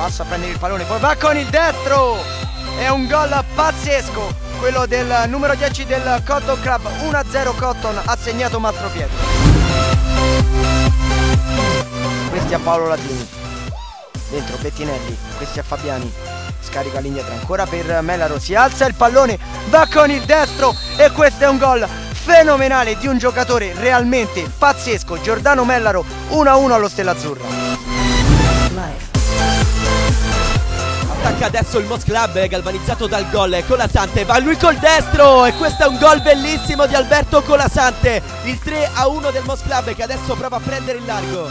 passa a prendere il pallone, poi va con il destro, è un gol pazzesco quello del numero 10 del Cotton Club. 1-0 Cotton, ha segnato Mastro Pietro. Questi a Paolo Latini, dentro Bettinelli, questi a Fabiani, scarica all'indietro ancora per Mellaro, si alza il pallone, va con il destro e questo è un gol fenomenale di un giocatore realmente pazzesco, Giordano Mellaro. 1-1 allo Stella Azzurra. Attacca adesso il Moss Club, galvanizzato dal gol. Colasante va lui col destro e questo è un gol bellissimo di Alberto Colasante, il 3-1 del Moss Club che adesso prova a prendere il largo.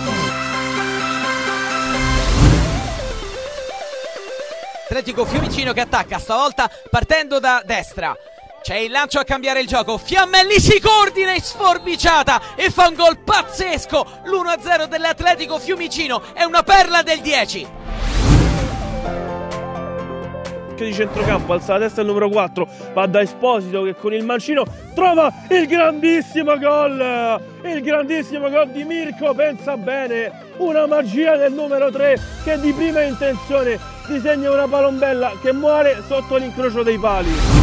Atletico Fiumicino che attacca stavolta partendo da destra. C'è il lancio a cambiare il gioco, Fiammelli si coordina in sforbiciata e fa un gol pazzesco. L'1-0 dell'Atletico Fiumicino è una perla del 10. Di centrocampo, alza la testa il numero 4, va da Esposito che con il mancino trova il grandissimo gol di Mirko, pensa bene, una magia del numero 3 che di prima intenzione disegna una palombella che muore sotto l'incrocio dei pali.